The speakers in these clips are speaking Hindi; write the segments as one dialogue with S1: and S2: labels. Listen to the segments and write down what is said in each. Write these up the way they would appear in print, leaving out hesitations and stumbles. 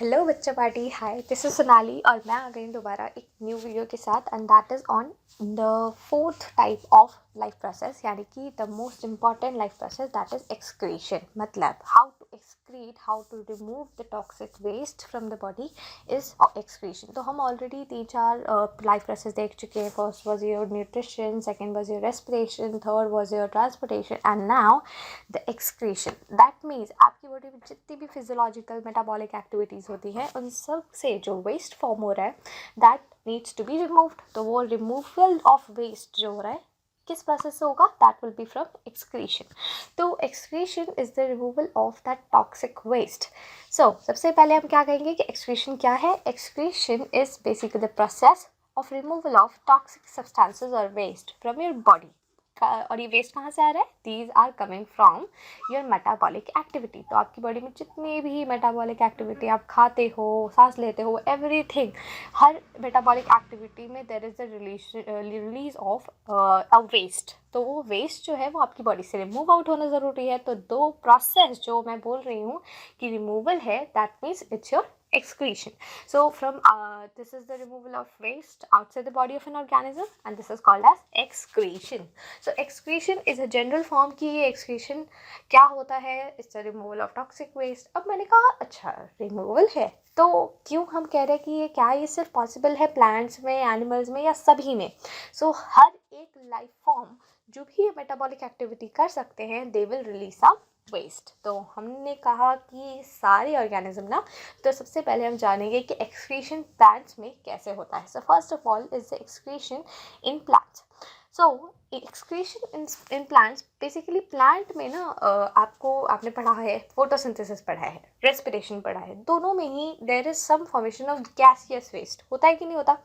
S1: हेलो बच्चा party, hi, this is Sonali और मैं आ गई दोबारा एक न्यू वीडियो के साथ and that is on the fourth type of life process, यानी कि the most important life process that is excretion. मतलब how to excrete, how to remove the toxic waste from the body is excretion. तो हम ऑलरेडी 3-4 लाइफ प्रोसेस देख चुके हैं। First was your nutrition, second was your respiration, third was your transportation and now the excretion. That means आपकी बॉडी में जितनी भी फिजियोलॉजिकल मेटाबॉलिक एक्टिविटीज़ होती है उन सब से जो वेस्ट फॉर्म हो रहा है that needs to be removed. तो वो रिमूवल ऑफ वेस्ट जो हो रहा है किस प्रोसेस से होगा? That will be from excretion. तो excretion is the removal of that toxic waste. So सबसे पहले हम क्या कहेंगे कि एक्सक्रीशन क्या है? Excretion is basically the process of removal of toxic substances और वेस्ट फ्रॉम योर बॉडी। और ये वेस्ट कहाँ से आ रहा है? These are coming from your metabolic activity. तो आपकी बॉडी में जितनी भी मेटाबॉलिक एक्टिविटी आप खाते हो, सांस लेते हो, एवरीथिंग, हर मेटाबॉलिक एक्टिविटी में there is the release of a waste. तो वो वेस्ट जो है वो आपकी बॉडी से रिमूव आउट होना ज़रूरी है। तो दो प्रोसेस जो मैं बोल रही हूँ कि रिमूवल है, that means it's your excretion. So this is the removal of waste outside the body of an organism and this is called as excretion. So excretion is a general form कि ये excretion क्या होता है? It's the removal of toxic waste. अब मैंने कहा अच्छा removal है तो क्यों हम कह रहे हैं कि ये क्या ये सिर्फ पॉसिबल है प्लांट्स में, एनिमल्स में या सभी में? सो हर एक लाइफ फॉर्म जो भी मेटाबॉलिक एक्टिविटी कर सकते हैं they will release some waste. तो हमने कहा कि सारे ऑर्गेनिज्म ना, तो सबसे पहले हम जानेंगे कि एक्सक्रीशन प्लांट्स में कैसे होता है। So first of all is the excretion in plants. So excretion in plants, basically plant में ना आपने पढ़ा है, फोटोसिंथेसिस पढ़ा है, रेस्पिरेशन पढ़ा है, दोनों में ही there is some formation of gaseous waste. होता है कि नहीं होता?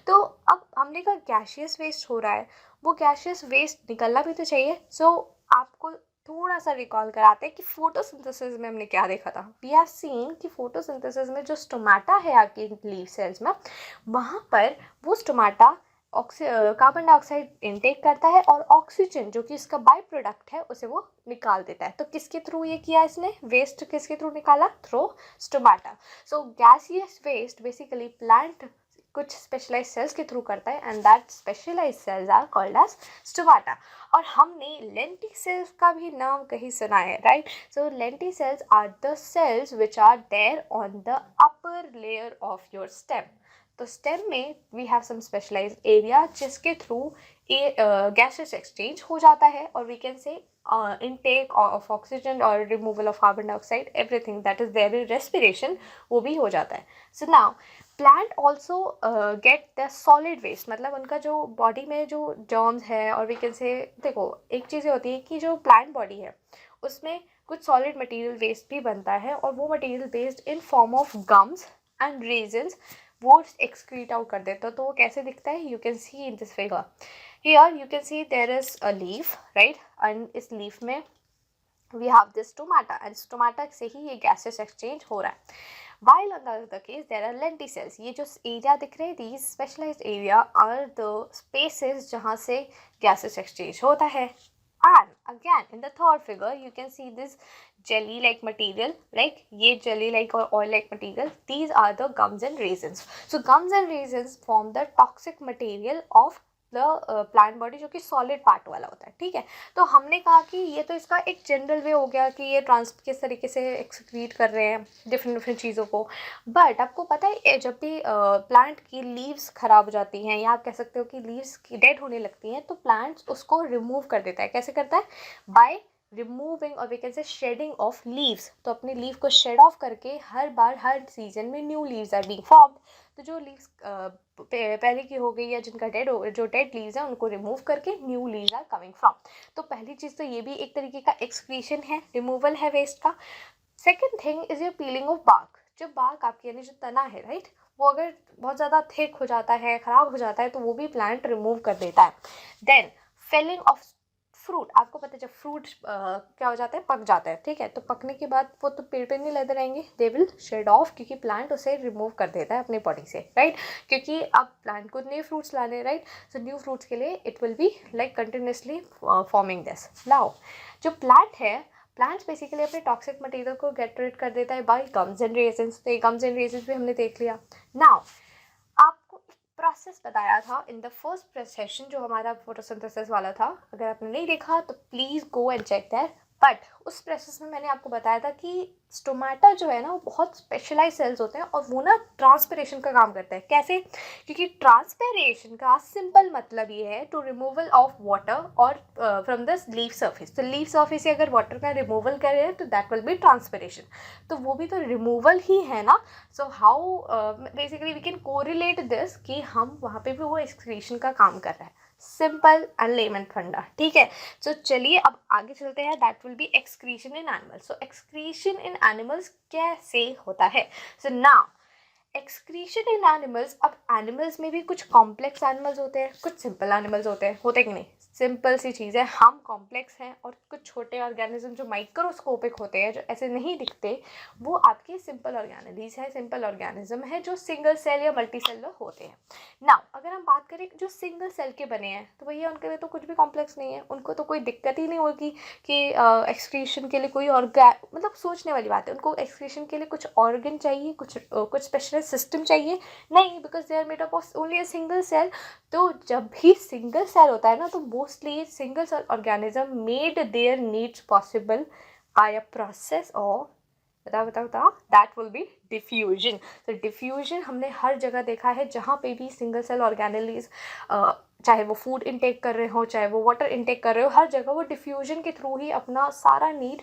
S1: तो अब हमने कहा गैसियस वेस्ट हो रहा है, वो गैसियस वेस्ट निकलना भी तो चाहिए। सो आपको थोड़ा सा रिकॉल कराते हैं कि फोटोसिंथेसिस में हमने क्या देखा था। वी हैव सीन कि फोटोसिंथेसिस में जो स्टोमाटा है आपके लीव सेल्स में, वहाँ पर वो स्टोमाटा कार्बन डाइऑक्साइड इनटेक करता है और ऑक्सीजन जो कि इसका बाय प्रोडक्ट है उसे वो निकाल देता है। तो किसके थ्रू ये किया इसने? वेस्ट किसके थ्रू निकाला? Through stomata. So gaseous waste basically plant कुछ स्पेशलाइज सेल्स के थ्रू करता है and that specialise cells are called as stomata. और हमने लेंटी सेल्स का भी नाम कहीं सुना है, right? So lenticels are the cells which are there on the upper layer of your stem. तो स्टेम में we have some specialise area जिसके थ्रू गैसेस एक्सचेंज हो जाता है और we can say intake of oxygen और removal of carbon dioxide, everything that is there in respiration, वो भी हो जाता है। So now plant also get the solid waste, मतलब उनका जो बॉडी में जो जर्म्स है, और वी कैन से, देखो एक चीज़ होती है कि जो प्लांट बॉडी है उसमें कुछ सॉलिड मटेरियल वेस्ट भी बनता है और वो material waste in form of gums and resins वो एक्सक्रीट आउट कर देता है। तो वो कैसे दिखता है? You can see in this figure here, you can see there is a leaf, right? And इस लीफ में we have this stomata and stomata से ही ये गैसेस एक्सचेंज हो रहा है। While on the other case there are lenticels, ये जो एरिया दिख रहे हैं, these specialized area are the spaces जहाँ से gases exchange होता है। And again in the third figure you can see this jelly like material, like ये jelly like or oil like material, these are the gums and raisins. So gums and raisins form the toxic material of the plant body जो कि सॉलिड पार्ट वाला होता है, ठीक है? तो हमने कहा कि ये तो इसका एक जनरल वे हो गया कि ये किस तरीके से एक्सक्रीट कर रहे हैं डिफरेंट चीज़ों को। बट आपको पता है जब भी प्लांट की लीव्स ख़राब हो जाती हैं या आप कह सकते हो कि लीव्स की डेड होने लगती हैं, तो प्लांट्स उसको रिमूव कर देता है। कैसे करता है? बाय रिमूविंग और we can say shedding of leaves. तो अपनी लीव को शेड ऑफ करके हर बार हर सीजन में new leaves are being formed. तो जो लीव्स पहले की हो गई या जिनका जो डेड लीव्स हैं उनको रिमूव करके new leaves are coming from. तो पहली चीज़ तो ये भी एक तरीके का एक्सक्रीशन है, रिमूवल है वेस्ट का। Second thing is your peeling of bark. जो बार्क आपकी यानी जो तना है, राइट, वो अगर बहुत ज़्यादा थिक हो जाता है, ख़राब हो जाता है, तो वो भी प्लांट रिमूव कर देता है। देन फेलिंग ऑफ फ्रूट, आपको पता है जब फ्रूट क्या हो जाता है? पक जाता है, ठीक है? तो पकने के बाद वो तो पेड़ पे नहीं लगे रहेंगे, दे विल शेड ऑफ, क्योंकि प्लांट उसे रिमूव कर देता है अपने बॉडी से, राइट? क्योंकि अब प्लांट को नए फ्रूट्स लाने, राइट? सो न्यू फ्रूट्स के लिए it will be like continuously forming this. Now जो प्लांट है, प्लांट्स बेसिकली अपने टॉक्सिक मटेरियल को गेट रिड कर देता है बाय गम्स एंड रेजन्स। तो ये गम्स एंड रेजन्स भी हमने देख लिया। नाउ आपको प्रोसेस बताया था इन द फर्स्ट सेशन जो हमारा फोटोसिंथेसिस वाला था, अगर आपने नहीं देखा तो please go and check that. But उस प्रोसेस में मैंने आपको बताया था कि स्टोमेटा जो है ना वो बहुत स्पेशलाइज सेल्स होते हैं और वो ना ट्रांसपिरेशन का काम करता है। कैसे? क्योंकि ट्रांसपिरेशन का सिंपल मतलब ये है टू रिमूवल ऑफ वाटर और फ्रॉम द लीफ सर्फेस। तो लीफ सर्फेस से अगर वाटर का रिमूवल करें तो दैट विल बी ट्रांसपिरेशन। तो वो भी तो रिमूवल ही है ना। So how basically we can correlate this कि हम वहाँ पे भी वो एक्सक्रीशन का काम कर रहा है। सिंपल एंड लेमन फंडा, ठीक है। सो चलिए अब आगे चलते हैं। That will B excretion in animals. So excretion in animals कैसे होता है? सो नाउ एक्सक्रीशन इन एनिमल्स, अब एनिमल्स में भी कुछ कॉम्प्लेक्स एनिमल्स होते हैं, कुछ सिंपल एनिमल्स होते कि नहीं? सिंपल सी चीज़ है, हम कॉम्प्लेक्स हैं, और कुछ छोटे ऑर्गेनिज्म जो माइक्रोस्कोपिक होते हैं, जो ऐसे नहीं दिखते, वो आपके सिंपल ऑर्गेनिलीज है, सिंपल ऑर्गेनिज्म है जो सिंगल सेल या मल्टी सेलर होते हैं। नाउ अगर हम बात करें जो सिंगल सेल के बने हैं तो भैया उनके लिए तो कुछ भी कॉम्प्लेक्स नहीं है, उनको तो कोई दिक्कत ही नहीं होगी कि एक्सक्रीशन के लिए कोई मतलब सोचने वाली बात है, उनको एक्सक्रीशन के लिए कुछ ऑर्गन चाहिए, कुछ स्पेशल सिस्टम चाहिए नहीं, because they are made up of only a single cell. तो जब भी सिंगल सेल होता है ना तो mostly single cell organism made there needs possible by a process of बताओ दैट विल बी डिफ्यूजन। तो डिफ्यूजन हमने हर जगह देखा है, जहाँ पे भी सिंगल सेल ऑर्गेनेलीज चाहे वो फूड इनटेक कर रहे हो, चाहे वो वाटर इनटेक कर रहे हो, हर जगह वो डिफ्यूजन के थ्रू ही अपना सारा नीड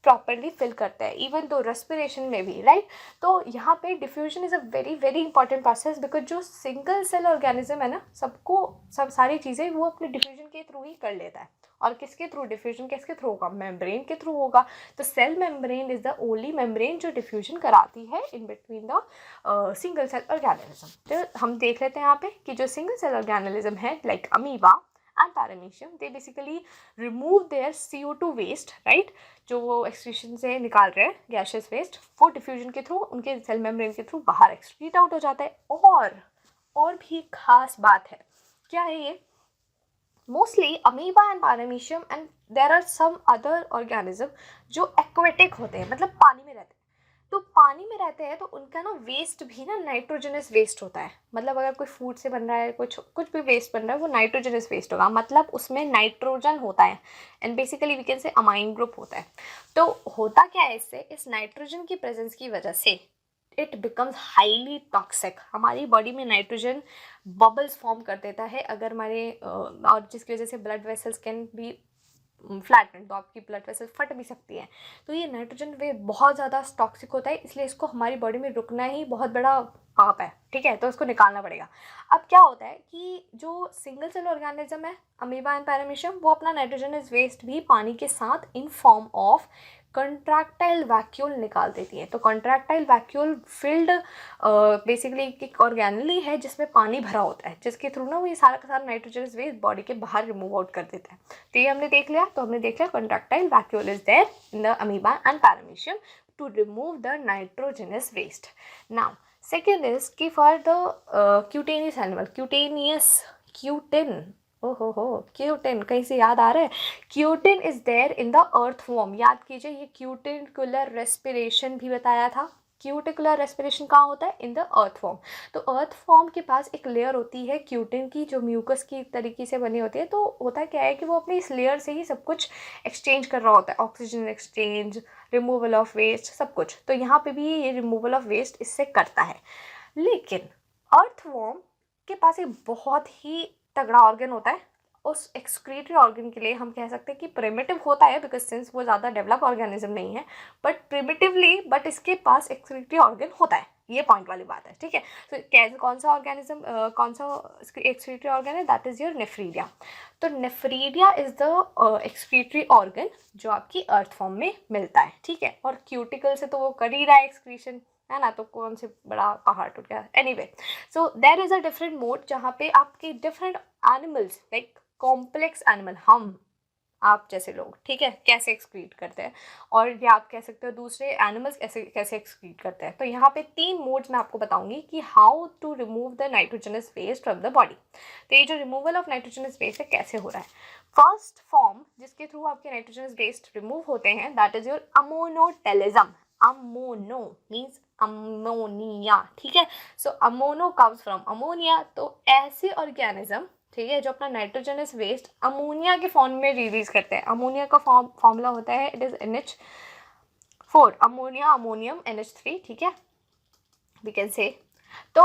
S1: प्रॉपरली फिल करता है, इवन दो रेस्पिरेशन में भी, राइट। तो यहाँ पे diffusion is a very very important process, because जो सिंगल सेल ऑर्गेनिज्म है ना, सब सारी चीज़ें वो अपने डिफ्यूजन के थ्रू ही कर लेता है। और किसके थ्रू डिफ्यूजन किसके थ्रू होगा? मेम्ब्रेन के थ्रू होगा। तो cell membrane is the only membrane जो डिफ्यूजन कराती है in between the single cell organism. तो हम देख लेते हैं यहाँ पे कि जो सिंगल सेल ऑर्गेनिज्म है like amoeba and paramecium, they basically remove their CO2 waste, right? जो वो एक्सक्रीशन से निकाल रहे हैं गैशियस वेस्ट, वो डिफ्यूजन के थ्रू उनके सेल मेम्ब्रेन के थ्रू बाहर एक्सक्रीट आउट हो जाता है। और भी खास बात है, क्या है ये? Mostly amoeba and paramecium and there are some other organism जो एक्वेटिक होते हैं, मतलब पानी में रहते हैं। तो पानी में रहते हैं तो उनका ना वेस्ट भी ना नाइट्रोजनस वेस्ट होता है। मतलब अगर कोई फूड से बन रहा है, कुछ भी वेस्ट बन रहा है, वो नाइट्रोजनस वेस्ट होगा, मतलब उसमें नाइट्रोजन होता है and basically we can say amine group होता है। तो होता क्या है इससे, इस नाइट्रोजन की प्रेजेंस की वजह से इट बिकम्स हाईली टॉक्सिक। हमारी बॉडी में नाइट्रोजन बबल्स फॉर्म कर देता है अगर हमारे और जिसकी वजह से blood vessels can be flatten, तो आपकी ब्लड वेसल फट भी सकती है। तो ये नाइट्रोजन वे बहुत ज़्यादा टॉक्सिक होता है, इसलिए इसको हमारी बॉडी में रुकना ही बहुत बड़ा पाप है, ठीक है। तो इसको निकालना पड़ेगा। अब क्या होता है कि जो सिंगल सेल ऑर्गेनिज्म है अमीबा एंड पैरामीशियम, वो अपना नाइट्रोजनस वेस्ट भी पानी के साथ इन फॉर्म ऑफ कंट्रैक्टाइल वैक्यूल निकाल देती है। तो कंट्रैक्टाइल वैक्यूल फिल्ड बेसिकली एक ऑर्गेनली है जिसमें पानी भरा होता है, जिसके थ्रू ना वो ये सारा का सारा नाइट्रोजनस वेस्ट बॉडी के बाहर रिमूव आउट कर देता है। तो ये हमने देख लिया। तो हमने देख लिया contractile vacuole is there in the amoeba and paramecium to remove the nitrogenous waste. Now second is कि for the cutaneous animal, cutin, ओहो क्यूटिन कहीं से याद आ रहा है? Cutin is there in the earthworm. याद कीजिए, ये क्यूटिकुलर रेस्पिरेशन भी बताया था। क्यूटिकुलर रेस्पिरेशन कहाँ होता है? इन द अर्थवॉर्म। तो अर्थवॉर्म के पास एक लेयर होती है क्यूटिन की, जो म्यूकस की तरीके से बनी होती है। तो होता क्या है कि वो अपनी इस लेयर से ही सब कुछ एक्सचेंज कर रहा होता है, oxygen exchange, removal of waste, सब कुछ। तो यहाँ पे भी ये रिमूवल ऑफ वेस्ट इससे करता है। लेकिन अर्थवॉर्म के पास एक बहुत ही तगड़ा ऑर्गन होता है। उस एक्सक्रीटरी ऑर्गन के लिए हम कह सकते हैं कि प्रिमिटिव होता है, बिकॉज सिंस वो ज़्यादा डेवलप ऑर्गेनिज्म नहीं है, बट प्रिमिटिवली बट इसके पास एक्सक्रीटरी ऑर्गन होता है। ये पॉइंट वाली बात है, ठीक है। तो कौन सा ऑर्गेनिज्म, कौन सा एक्सक्रीटरी ऑर्गन है? That is your nephridia. तो nephridia is the excretory organ जो आपकी अर्थ फॉर्म में मिलता है, ठीक है। और क्यूटिकल से तो वो कर ही रहा है एक्सक्रीशन, है ना। तो कौन से बड़ा पहाड़ टूट गया? Anyway, so there is a different mode जहाँ पे आपके different animals like complex animal, हम आप जैसे लोग, ठीक है, कैसे एक्सक्रीट करते हैं, और ये आप कह सकते हो दूसरे एनिमल्स कैसे एक्सक्रीट करते हैं। तो यहाँ पे 3 मोड्स मैं आपको बताऊंगी कि how to remove the nitrogenous waste from the body. तो ये जो रिमूवल ऑफ नाइट्रोजनस वेस्ट है कैसे हो रहा है। फर्स्ट फॉर्म जिसके थ्रू आपके नाइट्रोजनस वेस्ट रिमूव होते हैं that is your ammonotelism. Ammono means ammonia, ठीक है। So ammono comes from ammonia. तो ऐसे ऑर्गेनिज्म, ठीक है, जो अपना नाइट्रोजनस वेस्ट अमोनिया के फॉर्म में रिलीज करते हैं। अमोनिया का फॉर्मूला होता है it is NH4, ammonia ammonium NH3, ठीक है, वी कैन से। तो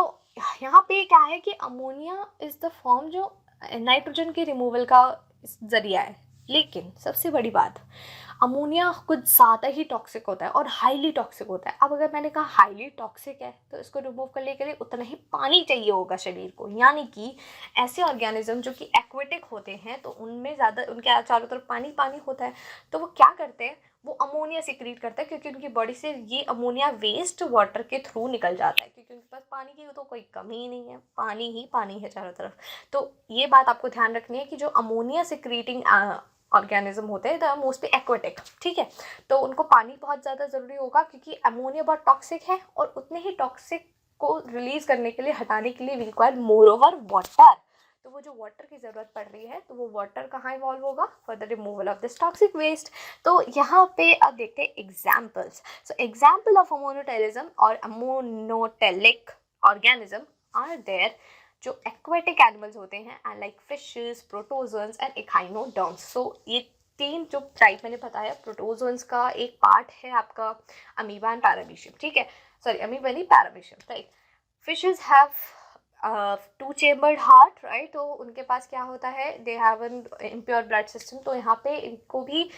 S1: यहाँ पे क्या है कि अमोनिया इज द फॉर्म जो नाइट्रोजन के रिमूवल का जरिया है। लेकिन सबसे बड़ी बात, अमोनिया कुछ ज़्यादा ही टॉक्सिक होता है और हाईली टॉक्सिक होता है। अब अगर मैंने कहा हाईली टॉक्सिक है तो इसको रिमूव करने के लिए उतना ही पानी चाहिए होगा शरीर को। यानी कि ऐसे ऑर्गेनिज्म जो कि एक्वेटिक होते हैं तो उनमें ज़्यादा, उनके चारों तरफ पानी पानी होता है, तो वो क्या करते हैं, वो अमोनिया सिक्रीट करते हैं क्योंकि उनकी बॉडी से ये अमोनिया वेस्ट वाटर के थ्रू निकल जाता है, क्योंकि उनके पास पानी की तो कोई कमी ही नहीं है, पानी ही पानी है चारों तरफ। तो ये बात आपको ध्यान रखनी है कि जो अमोनिया सिक्रीटिंग ऑर्गेनिज्म होते हैं द मोस्टली एक्वेटिक, ठीक है, तो उनको पानी बहुत ज़्यादा ज़रूरी होगा क्योंकि अमोनिया बहुत टॉक्सिक है और उतने ही टॉक्सिक को रिलीज करने के लिए, हटाने के लिए we require more over water. तो वो जो वाटर की ज़रूरत पड़ रही है तो वो वाटर कहाँ इवॉल्व होगा, for the removal of this toxic waste. तो यहाँ पे अब देखते हैं examples. So example of ammonotelism और अमोनोटेलिक ऑर्गेनिज्म आर देयर जो एक्वेटिक एनिमल्स होते हैं and like fishes, protozoans and echinoderms. So ये 3 जो टाइप मैंने बताया, प्रोटोजोन्स का एक पार्ट है आपका अमीबा एंड पैरामीशियम, ठीक है, सॉरी अमीबा नहीं paramecium, right. Fishes have 2 chambered heart, right, तो उनके पास क्या होता है, they have an impure blood system, तो यहाँ पे इनको भी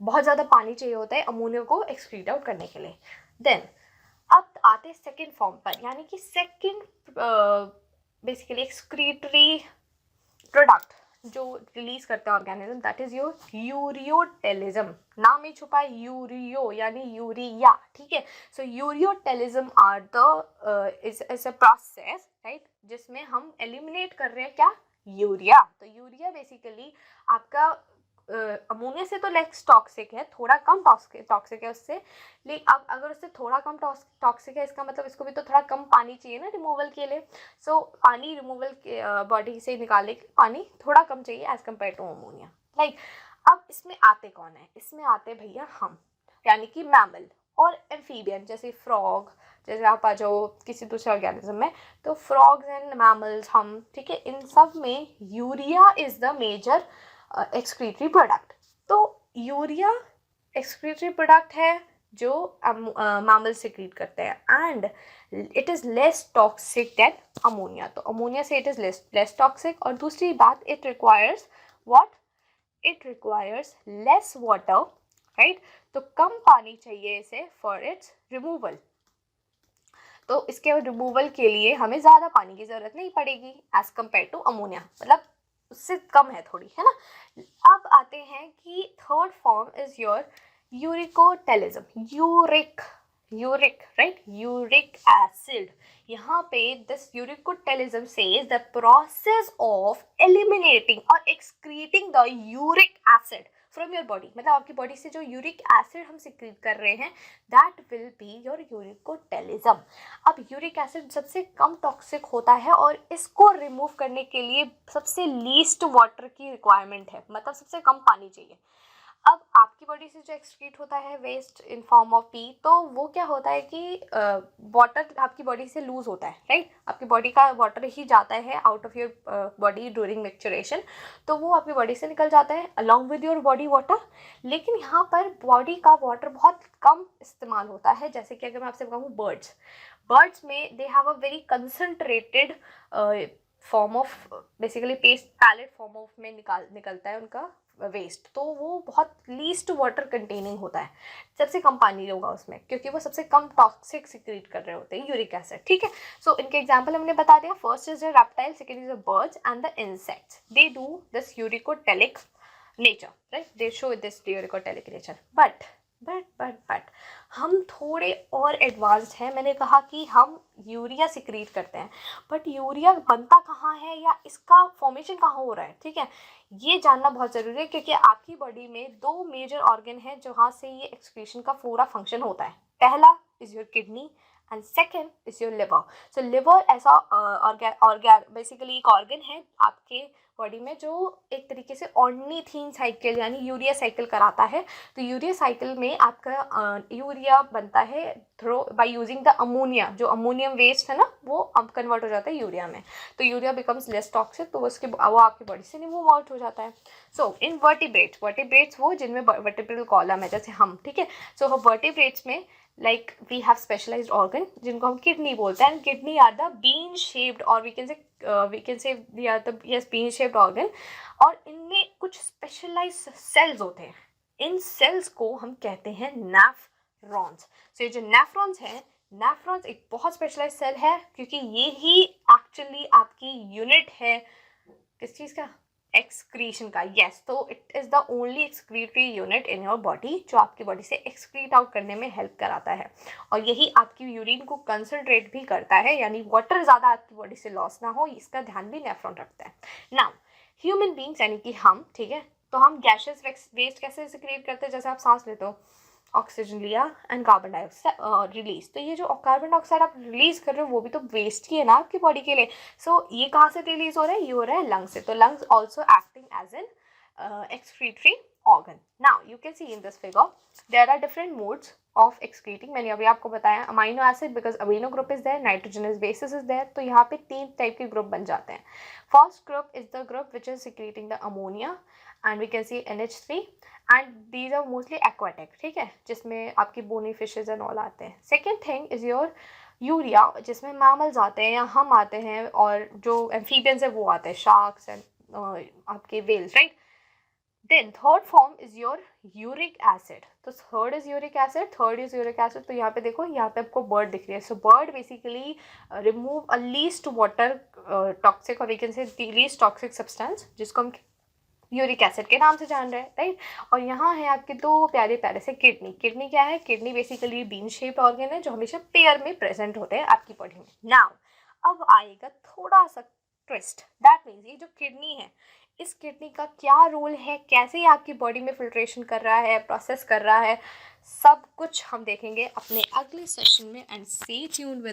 S1: बहुत ज़्यादा पानी चाहिए होता है अमोनिया को एक्सक्रीट आउट करने के लिए। देन अब आते हैं सेकेंड फॉर्म पर, यानी कि सेकेंड बेसिकली एक्सक्रीटरी प्रोडक्ट जो रिलीज करता है organism, that is your ureotelism. नाम ही छुपा है यूरियो यानी यूरिया, ठीक है। So ureotelism are the is a process, right, जिसमें हम एलिमिनेट कर रहे हैं क्या, यूरिया। तो यूरिया बेसिकली आपका अमोनिया से तो लेस टॉक्सिक है, थोड़ा कम टॉक्सिक है उससे, लेकिन अब अगर उससे थोड़ा कम टॉक्सिक है इसका मतलब इसको भी तो थोड़ा कम पानी चाहिए ना रिमूवल के लिए। सो पानी रिमूवल के बॉडी से निकालने के पानी थोड़ा कम चाहिए as compared to ammonia, like. अब इसमें आते कौन है, इसमें आते भैया हम, यानी कि मैमल और एम्फीबियन, जैसे फ्रॉग, जैसे आप आ जाओ किसी दूसरे ऑर्गेनिज्म में, तो फ्रॉग्स एंड मैमल्स हम, ठीक है, इन सब में urea is the major excretory product. तो यूरिया एक्सक्रीटरी प्रोडक्ट है जो मैमल सिक्रीट करते हैं and it is less toxic than ammonia. तो अमोनिया से इट इज़ लेस टॉक्सिक। और दूसरी बात, it requires what, it requires less water, right, तो कम पानी चाहिए इसे फॉर इट्स रिमूवल। तो इसके रिमूवल के लिए हमें ज़्यादा पानी की ज़रूरत नहीं पड़ेगी एज कम्पेयर टू अमोनिया, मतलब उससे कम है थोड़ी, है ना। अब आते हैं कि third form is your uricotelism. Uric right, uric acid. यहाँ पे this uricotelism says the process of eliminating और excreting the uric acid from your body, मतलब आपकी बॉडी से जो यूरिक एसिड हम सिक्रीट कर रहे हैं that will be your uricotelism. अब यूरिक एसिड सबसे कम टॉक्सिक होता है और इसको रिमूव करने के लिए सबसे लीस्ट वाटर की रिक्वायरमेंट है, मतलब सबसे कम पानी चाहिए। अब आपकी बॉडी से जो एक्सक्रीट होता है waste in form of pee, तो वो क्या होता है कि वाटर आपकी बॉडी से लूज होता है, राइट, आपकी बॉडी का वाटर ही जाता है out of your body during maturation, तो वो आपकी बॉडी से निकल जाता है along with your body water. लेकिन यहाँ पर बॉडी का वाटर बहुत कम इस्तेमाल होता है। जैसे कि अगर मैं आपसे कहूँ बर्ड्स में they have a very concentrated form of basically paste pellet form of में निकलता है उनका वेस्ट, तो वो बहुत लीस्ट वाटर कंटेनिंग होता है, सबसे कम पानी होगा उसमें क्योंकि वो सबसे कम टॉक्सिक सिक्रीट कर रहे होते हैं यूरिक एसिड, ठीक है। सो इनके एग्जांपल हमने बता दिया, first is the reptile, second is the birds and the insects, they do this uricotelic nature, right, they show this uricotelic nature. But but हम थोड़े और एडवांस्ड हैं। मैंने कहा कि हम यूरिया सिक्रीट करते हैं, बट यूरिया बनता कहाँ है या इसका फॉर्मेशन कहाँ हो रहा है, ठीक है, ये जानना बहुत ज़रूरी है, क्योंकि आपकी बॉडी में 2 मेजर ऑर्गन हैं जहाँ से ये एक्सक्रीशन का पूरा फंक्शन होता है। पहला is your kidney and second is your liver. So liver ऐसा बेसिकली एक ऑर्गन है आपके बॉडी में जो एक तरीके से ऑर्निथीन साइकिल यानी यूरिया साइकिल कराता है। तो यूरिया साइकिल में आपका यूरिया बनता है through by using the ammonia, जो अमोनियम वेस्ट है ना वो अब कन्वर्ट हो जाता है यूरिया में। तो यूरिया बिकम्स लेस टॉक्सिक, तो वो आपकी बॉडी से रिमूव आउट हो जाता है। सो इन वर्टिब्रेट्स वो जिनमें वर्टिब्रल कॉलम है जैसे हम, ठीक है। सो वर्टिब्रेट्स में like we have specialised organ जिनको हम किडनी बोलते हैं, and kidney are the bean shaped, और we can say they are the yes bean shaped organ, और इनमें कुछ स्पेशलाइज्ड सेल्स होते हैं। इन सेल्स को हम कहते हैं नेफ्रॉन्स। सो ये जो नेफ्रॉन्स हैं, नेफ्रॉन्स एक बहुत स्पेशलाइज्ड सेल है, क्योंकि ये ही एक्चुअली आपकी यूनिट है किस चीज़ का, एक्सक्रीशन का। यस, तो it is the only excretory unit in your body जो आपकी बॉडी से एक्सक्रीट आउट करने में हेल्प कराता है, और यही आपकी यूरिन को कंसनट्रेट भी करता है, यानी वाटर ज़्यादा आपकी बॉडी से लॉस ना हो, इसका ध्यान भी नेफ्रॉन रखता है। नाउ ह्यूमन बींग्स यानी कि हम, ठीक है, तो हम गैसेस वेस्ट कैसे सिक्रिएट करते हैं, जैसे आप सांस लेते हो, ऑक्सीजन लिया एंड कार्बन डाइऑक्साइड रिलीज। तो ये जो कार्बन डाइऑक्साइड आप रिलीज कर रहे हो वो भी तो वेस्ट ही है ना आपकी बॉडी के लिए। सो ये कहाँ से रिलीज हो रहा है, ये हो रहा है लंग से। तो lungs also acting as an excretory organ. Now you can see in this figure there are different modes of excreting. मैंने अभी आपको बताया amino acid, because amino group is there, nitrogenous bases is there, तो यहाँ पे 3 टाइप के ग्रुप बन जाते हैं। First group is the group which is secreting the ammonia and we can see NH3 and these are mostly aquatic, ठीक है, जिसमें आपकी बोनी फिशेज एंड ऑल आते हैं। Second thing is your urea, जिसमें मैमल्स आते हैं या हम आते हैं, और जो एम्फीबियंस है वो आते हैं, शार्क्स एंड आपके whales, right. Then third form is your uric acid. तो third is uric acid. तो यहाँ पे देखो, यहाँ पे आपको bird दिख रही है. So bird basically remove a least water toxic, और we can say the least toxic substance, जिसको हम यूरिक एसिड के नाम से जान रहे हैं, राइट। और यहाँ है आपके 2 प्यारे प्यारे से किडनी। किडनी क्या है, kidney basically been shaped organ है जो हमेशा पेयर में प्रेजेंट होते हैं आपकी बॉडी में। नाउ अब आएगा थोड़ा सा ट्विस्ट, दैट मीन्स ये जो किडनी है, इस किडनी का क्या रोल है, कैसे ये आपकी बॉडी में फिल्ट्रेशन कर रहा है, प्रोसेस कर रहा है, सब कुछ हम देखेंगे अपने अगले सेशन में। And stay tuned with